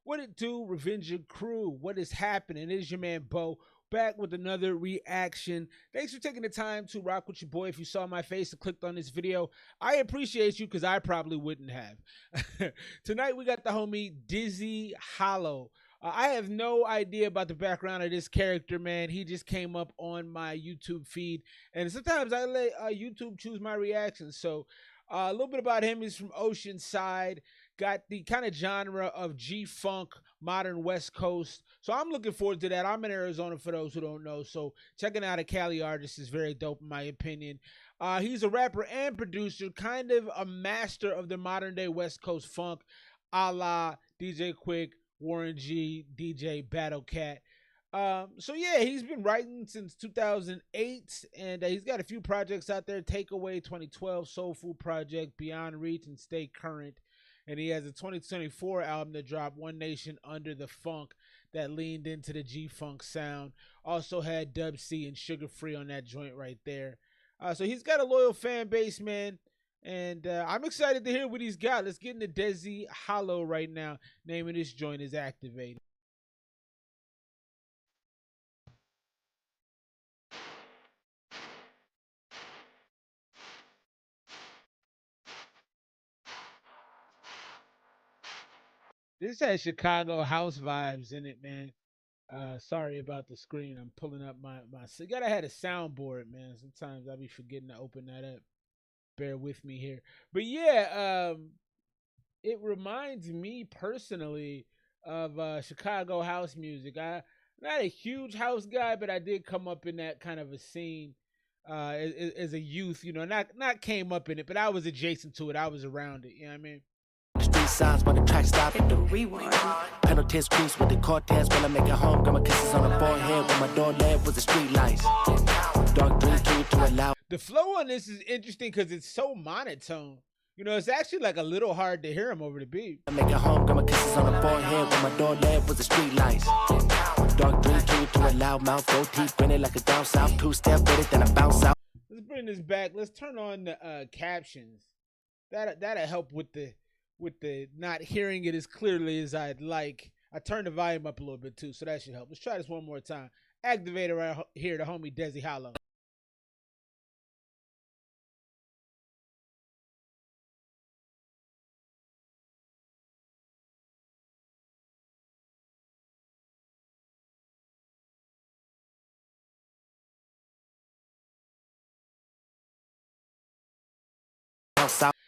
What it do, Revenger crew? What is happening? It is your man Bo back with another reaction. Thanks for taking the time to rock with your boy. If you saw my face and clicked on this video, I appreciate you because I probably wouldn't have. Tonight we got the homie Dezzy Hollow. I have no idea about the background of this character, man. He just came up on my YouTube feed, and sometimes I let YouTube choose my reactions. So a little bit about him. He's from Oceanside. Got the kind of genre of G-Funk, modern West Coast. So I'm looking forward to that. I'm in Arizona for those who don't know. So checking out a Cali artist is very dope in my opinion. He's a rapper and producer, kind of a master of the modern day West Coast funk, a la DJ Quik, Warren G, DJ Battle Cat. So yeah, he's been writing since 2008, and he's got a few projects out there. Takeaway 2012, Soul Food Project, Beyond Reach, and Stay Current. And he has a 2024 album that dropped, One Nation Under the Funk, that leaned into the G-Funk sound. Also had Dub C and Sugar Free on that joint right there. So he's got a loyal fan base, man. And I'm excited to hear what he's got. Let's get into Dezzy Hollow right now. Name of this joint is Activated. This has Chicago house vibes in it, man. Sorry about the screen. I'm pulling up my. So you gotta have a soundboard, man. Sometimes I be forgetting to open that up. Bear with me here, but yeah, it reminds me personally of Chicago house music. I'm not a huge house guy, but I did come up in that kind of a scene as a youth. You know, not came up in it, but I was adjacent to it. I was around it. You know what I mean? Street signs when the track stop. Hit the rewind. Penalties crease with the Cortez when I make it home. Got my kisses on the forehead when my door lamp was the street lights. Dark green key to allow. The flow on this is interesting because it's so monotone. You know, it's actually like a little hard to hear him over the beat. I make it home. Got my kisses on the forehead when my door lamp was the street lights. Dark green key to allow mouth go deep in it like a down south. 2-step with it, then I bounce out. Let's bring this back. Let's turn on the captions. That'll help with the not hearing it as clearly as I'd like. I turned the volume up a little bit too, so that should help. Let's try this one more time. Activated right here, the homie Dezzy Hollow.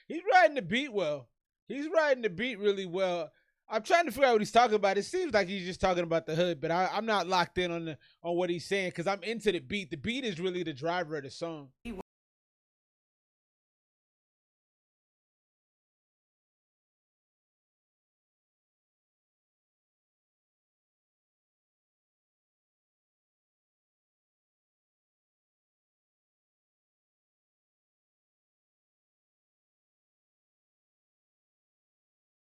He's riding the beat well. He's riding the beat really well. I'm trying to figure out what he's talking about. It seems like he's just talking about the hood, but I'm not locked in on what he's saying because I'm into the beat. The beat is really the driver of the song.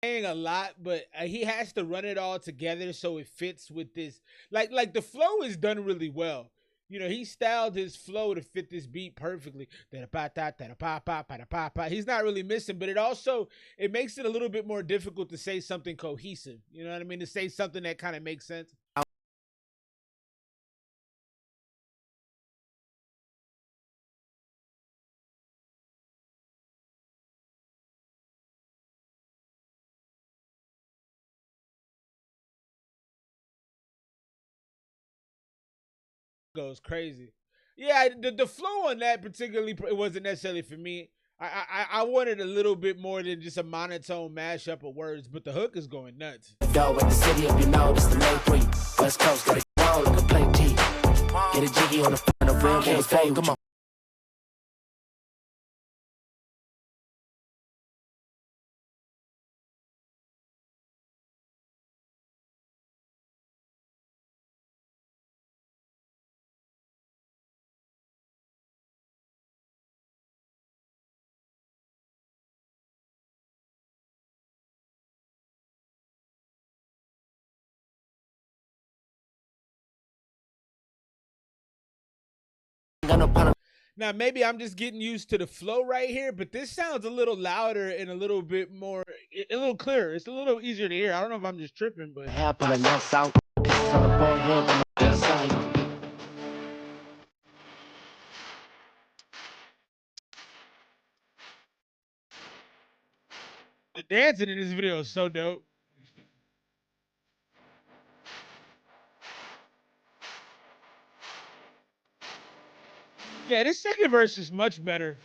Saying a lot, but he has to run it all together so it fits with this. Like the flow is done really well. You know, he styled his flow to fit this beat perfectly. He's not really missing, but it makes it a little bit more difficult to say something cohesive. You know what I mean? To say something that kind of makes sense. Goes crazy. Yeah, the flow on that particularly, it wasn't necessarily for me. I wanted a little bit more than just a monotone mashup of words, but the hook is going nuts. Yo, with the city of you know, this the main three. West Coast, got it roll like a plain T. Get a jiggy on the front of real can't fade. Come on. Got no problem. Now maybe I'm just getting used to the flow right here, but this sounds a little louder and a little bit more, a little clearer. It's a little easier to hear. I don't know if I'm just tripping, but Happen and that's out. Kisses on the forehead with my left side. the dancing in this video is so dope. Yeah, this second verse is much better.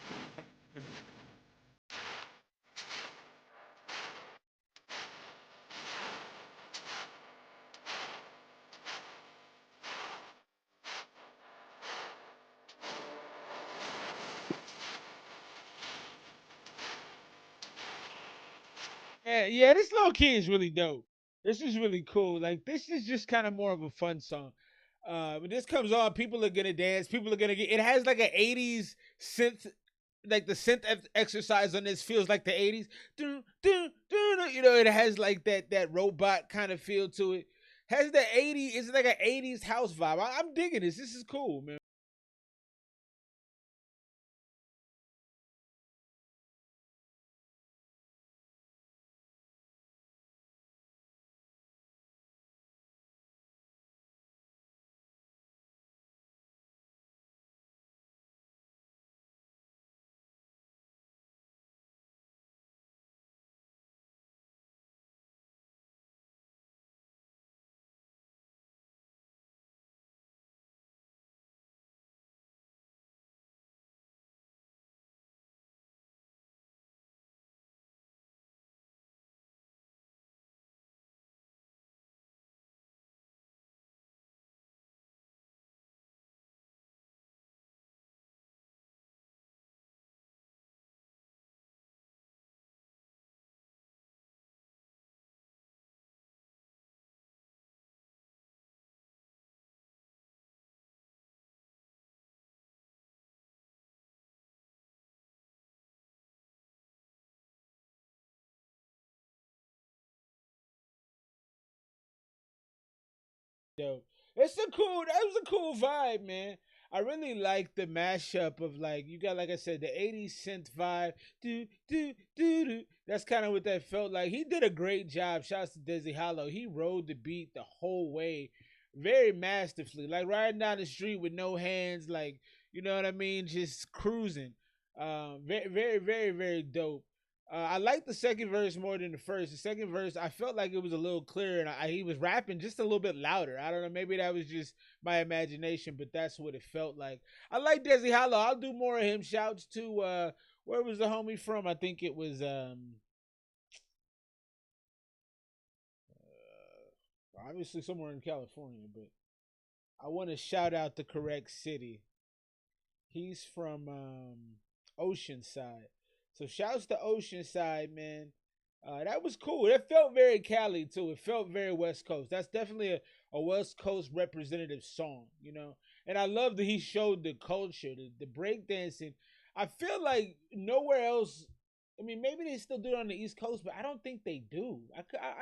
Yeah, this low key is really dope. This is really cool. Like this is just kind of more of a fun song. When this comes on, people are gonna dance. People are gonna get. It has like an '80s synth, like the synth exercise on this feels like the '80s. You know, it has like that robot kind of feel to it. Has the '80s? It's like an '80s house vibe. I'm digging this. This is cool, man. Dope. It's a cool. That was a cool vibe, man. I really like the mashup of like you got like I said the '80s synth vibe. Do do do do. That's kind of what that felt like. He did a great job. Shouts to Dezzy Hollow. He rode the beat the whole way, very masterfully. Like riding down the street with no hands, like you know what I mean, just cruising. Very very very very dope. I like the second verse more than the first. The second verse, I felt like it was a little clearer, and he was rapping just a little bit louder. I don't know, maybe that was just my imagination, but that's what it felt like. I like Dezzy Hollow. I'll do more of him. Shouts to where was the homie from? I think it was obviously somewhere in California, but I want to shout out the correct city. He's from Oceanside. So shouts to Oceanside, man. That was cool. It felt very Cali too. It felt very West Coast. That's definitely a West Coast representative song, you know. And I love that he showed the culture, the breakdancing. I feel like nowhere else. I mean, maybe they still do it on the East Coast, but I don't think they do.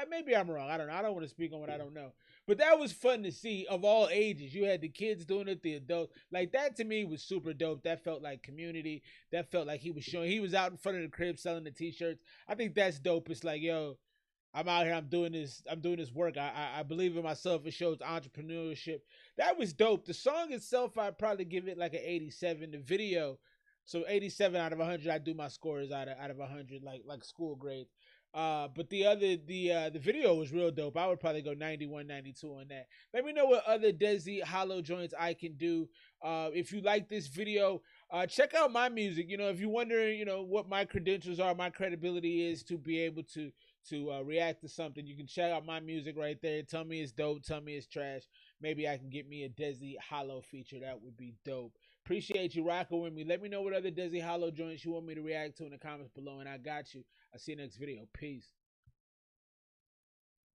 Maybe I'm wrong. I don't know. I don't want to speak on what I don't know. But that was fun to see of all ages. You had the kids doing it, the adults. Like that to me was super dope. That felt like community. That felt like he was showing. He was out in front of the crib selling the t-shirts. I think that's dope. It's like, yo, I'm out here. I'm doing this. I'm doing this work. I believe in myself. It shows entrepreneurship. That was dope. The song itself, I'd probably give it like an 87. The video, so 87 out of 100. I do my scores out of 100, like school grades. But the video was real dope. I would probably go 91, 92 on that. Let me know what other Dezzy Hollow joints I can do. If you like this video, check out my music. You know, if you're wondering, you know, what my credentials are, my credibility is to be able to react to something, you can check out my music right there. Tell me it's dope. Tell me it's trash. Maybe I can get me a Dezzy Hollow feature. That would be dope. Appreciate you rocking with me. Let me know what other Dezzy Hollow joints you want me to react to in the comments below, and I got you. I'll see you next video. Peace.